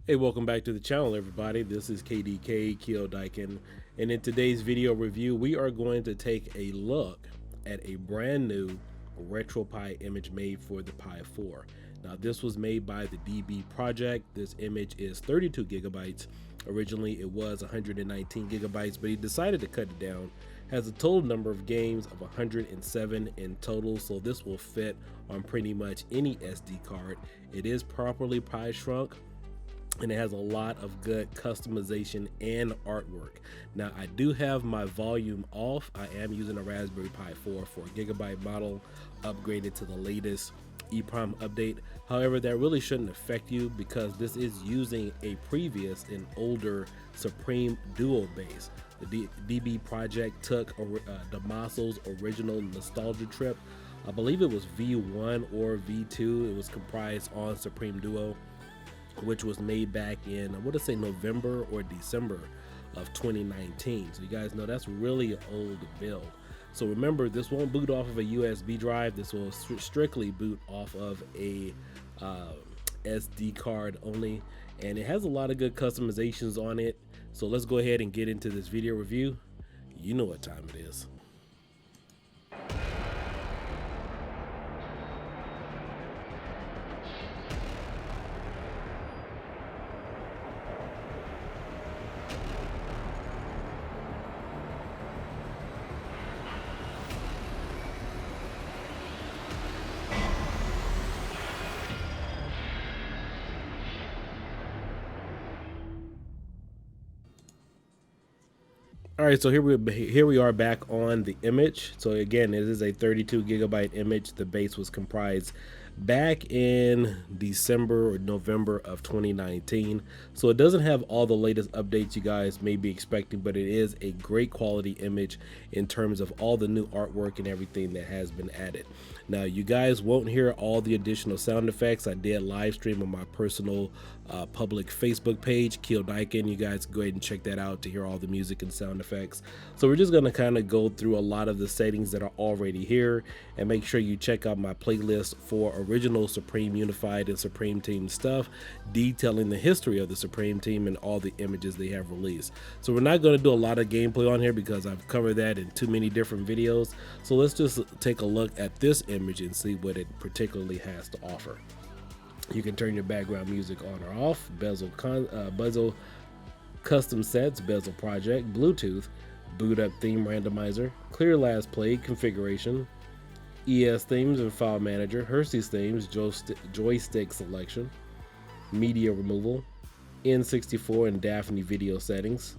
Hey, welcome back to the channel, everybody. This is KDK Kyodaiken, and in today's video review, we are going to take a look at a brand new Retropie image made for the Pi 4. Now, this was made by the DB project. This image is 32 gigabytes. Originally, it was 119 gigabytes, but he decided to cut it down. Has a total number of games of 107 in total, so this will fit on pretty much any SD card. It is properly Pi shrunk, and it has a lot of good customization and artwork. Now, I do have my volume off. I am using a Raspberry Pi 4 gigabyte model, upgraded to the latest eeprom update. However, that really shouldn't affect you because this is using a previous and older Supreme Duo base. The DB project took Damaso's original nostalgia trip. I believe it was V1 or V2. It was comprised on Supreme Duo, which was made back in, I want to say November or December of 2019. So you guys know that's really an old build. So remember, this won't boot off of a USB drive. This will strictly boot off of a SD card only, and it has a lot of good customizations on it. So let's go ahead and get into this video review. You know what time it is. All right, so here we are back on the image. So again, it is a 32 gigabyte image. The base was comprised back in December or November of 2019. So it doesn't have all the latest updates you guys may be expecting, but it is a great quality image in terms of all the new artwork and everything that has been added. Now, you guys won't hear all the additional sound effects. I did live stream on my personal public Facebook page, Kyodaiken. You guys go ahead and check that out to hear all the music and sound effects. So we're just gonna kind of go through a lot of the settings that are already here, and make sure you check out my playlist for original Supreme Unified and Supreme Team stuff, detailing the history of the Supreme Team and all the images they have released. So we're not gonna do a lot of gameplay on here because I've covered that in too many different videos. So let's just take a look at this image and see what it particularly has to offer. You can turn your background music on or off, bezel custom sets, bezel project, Bluetooth, boot up theme randomizer, clear last play configuration, ES themes and file manager, Hershey's themes, joystick selection, media removal, N64 and Daphne video settings,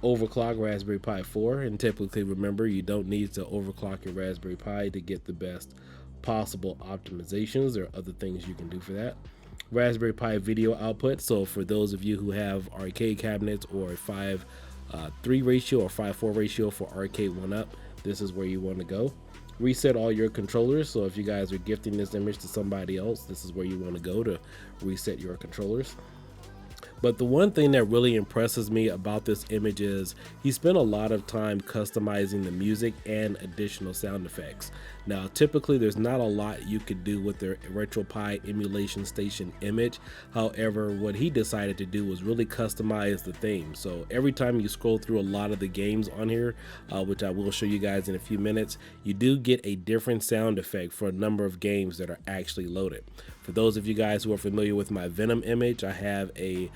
overclock Raspberry Pi 4, and typically remember, you don't need to overclock your Raspberry Pi to get the best possible optimizations. There are other things you can do for that. Raspberry Pi video output, so for those of you who have arcade cabinets or a 5:3 ratio or 5:4 ratio for arcade 1-up, this is where you want to go. Reset all your controllers, so if you guys are gifting this image to somebody else, this is where you want to go to reset your controllers. But the one thing that really impresses me about this image is he spent a lot of time customizing the music and additional sound effects. Now, typically there's not a lot you could do with their Retropie emulation station image. However, what he decided to do was really customize the theme. So every time you scroll through a lot of the games on here, which I will show you guys in a few minutes, you do get a different sound effect for a number of games that are actually loaded. For those of you guys who are familiar with my Venom image, I have a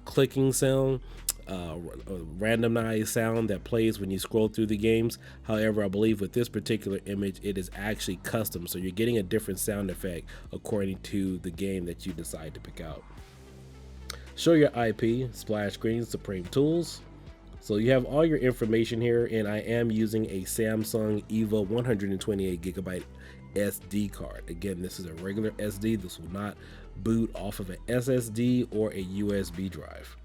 clicking sound, a randomized sound that plays when you scroll through the games. However, I believe with this particular image, it is actually custom, so you're getting a different sound effect according to the game that you decide to pick out. Show your IP, splash screen, Supreme Tools. So you have all your information here, and I am using a Samsung EVO 128 gigabyte SD card. Again, this is a regular SD. This will not boot off of an SSD or a USB drive.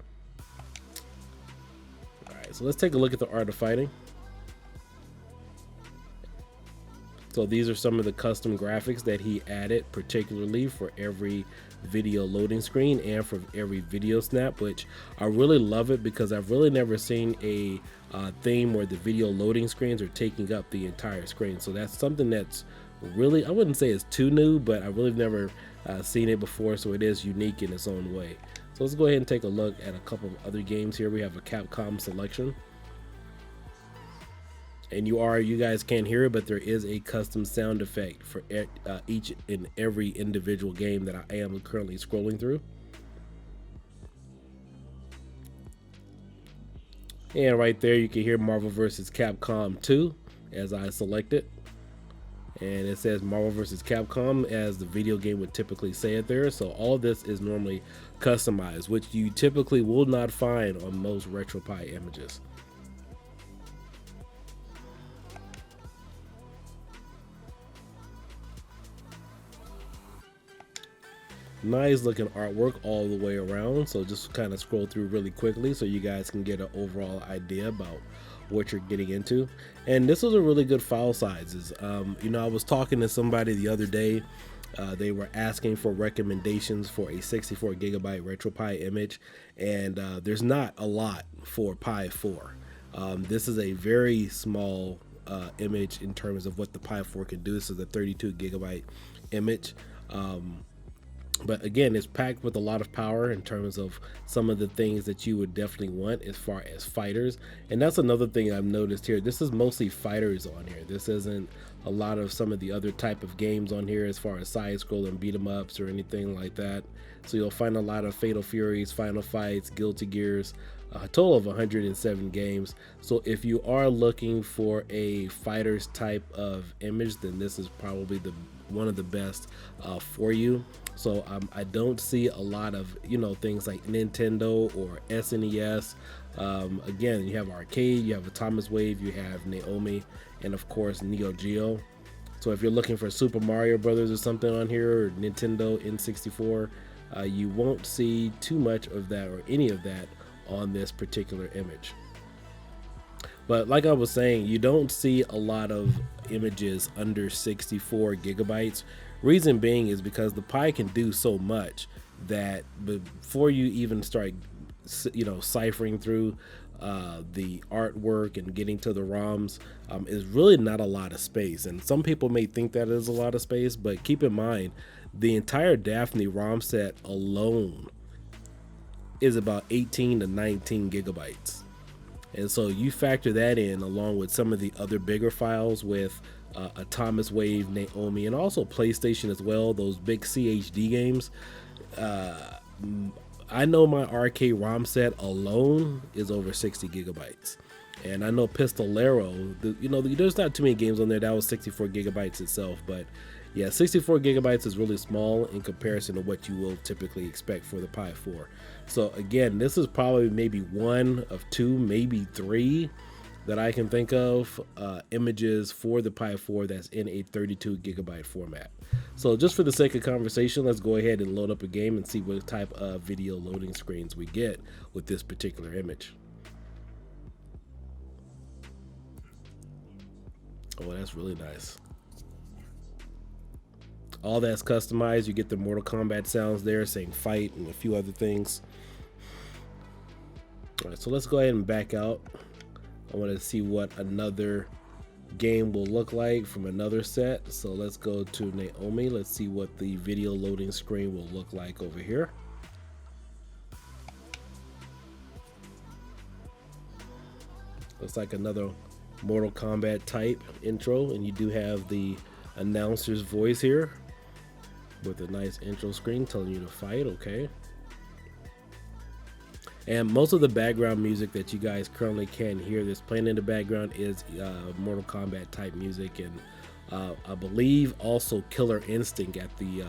All right, so let's take a look at the art of fighting. So these are some of the custom graphics that he added, particularly for every video loading screen and for every video snap, which I really love it because I've really never seen a theme where the video loading screens are taking up the entire screen. So that's something that's really, I wouldn't say it's too new, but I've really never seen it before, so it is unique in its own way. So let's go ahead and take a look at a couple of other games here. We have a Capcom selection. And you guys can't hear it, but there is a custom sound effect for each and every individual game that I am currently scrolling through. And right there, you can hear Marvel vs. Capcom 2 as I select it. And it says Marvel vs. Capcom as the video game would typically say it there. So all of this is normally customized, which you typically will not find on most Retropie images. Nice looking artwork all the way around. So just kind of scroll through really quickly so you guys can get an overall idea about what you're getting into. And this was a really good file sizes. You know, I was talking to somebody the other day. They were asking for recommendations for a 64 gigabyte Retropie image, and there's not a lot for Pi 4. This is a very small image in terms of what the Pi 4 can do. This is a 32 gigabyte image. But again, it's packed with a lot of power in terms of some of the things that you would definitely want as far as fighters. And that's another thing I've noticed here. This is mostly fighters on here. This isn't a lot of some of the other type of games on here as far as side scrolling beat 'em ups or anything like that. So you'll find a lot of Fatal Furies, Final Fights, Guilty Gears, a total of 107 games. So if you are looking for a fighters type of image, then this is probably one of the best for you. So I don't see a lot of, you know, things like Nintendo or SNES. Again, you have arcade, you have Atomic Wave, you have Naomi, and of course Neo Geo. So if you're looking for Super Mario Brothers or something on here, or Nintendo N64, you won't see too much of that or any of that on this particular image. But like I was saying, you don't see a lot of images under 64 gigabytes. Reason being is because the Pi can do so much that before you even start, you know, ciphering through the artwork and getting to the ROMs, is really not a lot of space. And some people may think that is a lot of space, but keep in mind, the entire Daphne ROM set alone is about 18 to 19 gigabytes. And so you factor that in along with some of the other bigger files with Atomic Wave, Naomi, and also PlayStation as well, those big CHD games. I know my arcade ROM set alone is over 60 gigabytes. And I know Pistolero, you know, there's not too many games on there that was 64 gigabytes itself, but yeah, 64 gigabytes is really small in comparison to what you will typically expect for the Pi 4. So again, this is probably maybe one of two, maybe three that I can think of images for the Pi 4 that's in a 32 gigabyte format. So just for the sake of conversation, let's go ahead and load up a game and see what type of video loading screens we get with this particular image. Oh, that's really nice. All that's customized. You get the Mortal Kombat sounds there saying fight and a few other things. All right, so let's go ahead and back out. I want to see what another game will look like from another set. So let's go to Naomi. Let's see what the video loading screen will look like over here. Looks like another Mortal Kombat type intro, and you do have the announcer's voice here with a nice intro screen telling you to fight. Okay. And most of the background music that you guys currently can hear this playing in the background is Mortal Kombat type music, and I believe also Killer Instinct at the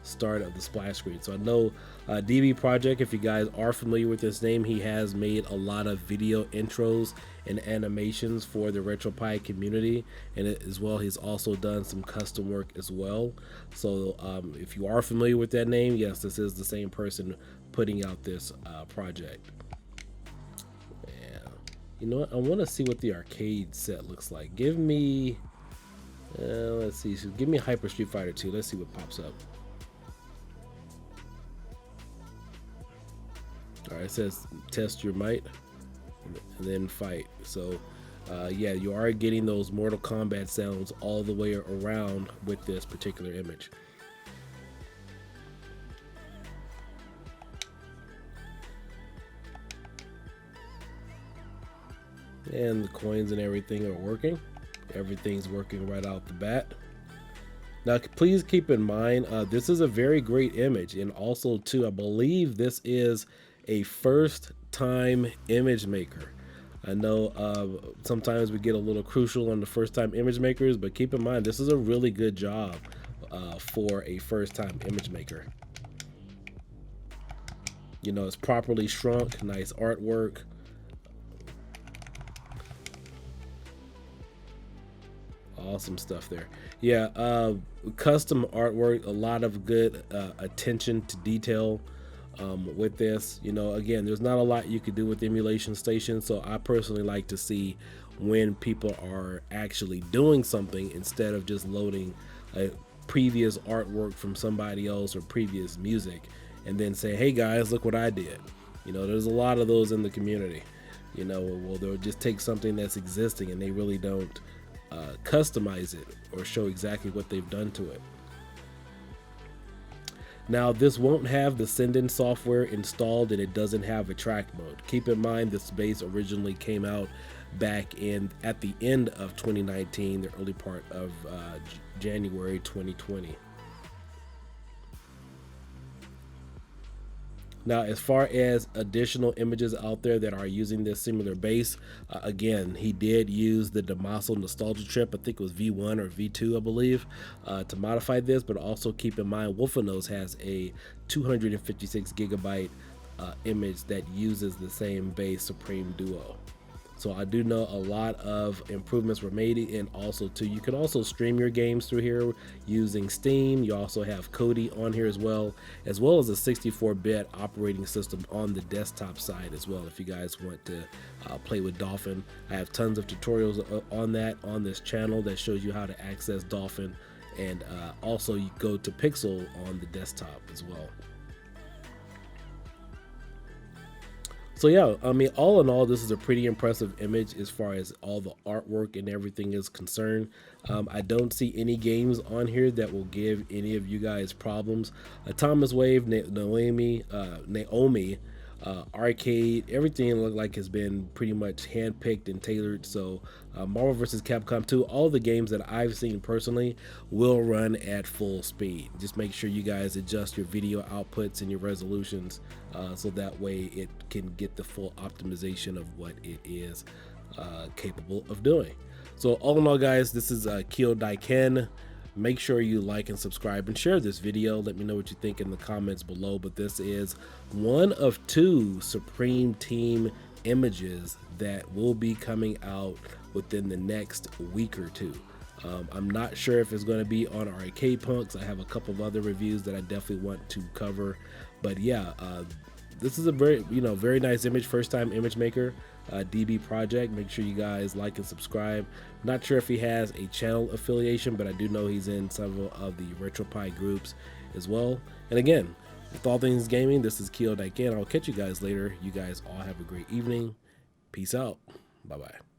start of the splash screen. So I know DB Project, if you guys are familiar with his name, he has made a lot of video intros and animations for the Retropie community, and as well he's also done some custom work as well. So if you are familiar with that name, yes, this is the same person putting out this project. Yeah, you know what, I want to see what the arcade set looks like. Give me let's see, so give me Hyper Street Fighter 2. Let's see what pops up. All right, it says test your might and then fight. So yeah, you are getting those Mortal Kombat sounds all the way around with this particular image. And the coins and everything are working. Everything's working right out the bat. Now, please keep in mind, this is a very great image. And also, too, I believe this is a first-time image maker. I know sometimes we get a little crucial on the first-time image makers, but keep in mind, this is a really good job for a first-time image maker. You know, it's properly shrunk, nice artwork. Awesome stuff there. Yeah, custom artwork, a lot of good attention to detail with this. You know, again, there's not a lot you could do with emulation stations, so I personally like to see when people are actually doing something instead of just loading a previous artwork from somebody else or previous music and then say, hey guys, look what I did. You know, there's a lot of those in the community. You know, well, they'll just take something that's existing and they really don't customize it or show exactly what they've done to it. Now, this won't have the send-in software installed, and it doesn't have a track mode. Keep in mind, this base originally came out back at the end of 2019, the early part of January 2020. Now, as far as additional images out there that are using this similar base, again, he did use the Damaso Nostalgia Trip, I think it was V1 or V2, I believe, to modify this, but also keep in mind Wolfenose has a 256 gigabyte image that uses the same base Supreme Duo. So I do know a lot of improvements were made, and also too, you can also stream your games through here using Steam. You also have Kodi on here as well as a 64-bit operating system on the desktop side as well. If you guys want to play with Dolphin, I have tons of tutorials on that on this channel that shows you how to access Dolphin, and also you go to Pixel on the desktop as well. So yeah, I mean, all in all, this is a pretty impressive image as far as all the artwork and everything is concerned. I don't see any games on here that will give any of you guys problems. Thomas Wave, Naomi, Arcade, everything looked like has been pretty much handpicked and tailored. So Marvel vs. Capcom 2, all the games that I've seen personally will run at full speed. Just make sure you guys adjust your video outputs and your resolutions so that way it can get the full optimization of what it is capable of doing. So all in all, guys, this is Kyo Daiken. Make sure you like and subscribe and share this video. Let me know what you think in the comments below. But this is one of 2 Supreme Team images that will be coming out within the next week or 2. I'm not sure if it's going to be on Arcade Punks. I have a couple of other reviews that I definitely want to cover. But yeah, this is a very nice image, first time image maker, DB project. Make sure you guys like and subscribe. Not sure if he has a channel affiliation, but I do know he's in several of the Retropie groups as well. And again, with all things gaming, this is Kyo Daiken. I'll catch you guys later. You guys all have a great evening. Peace out. Bye bye.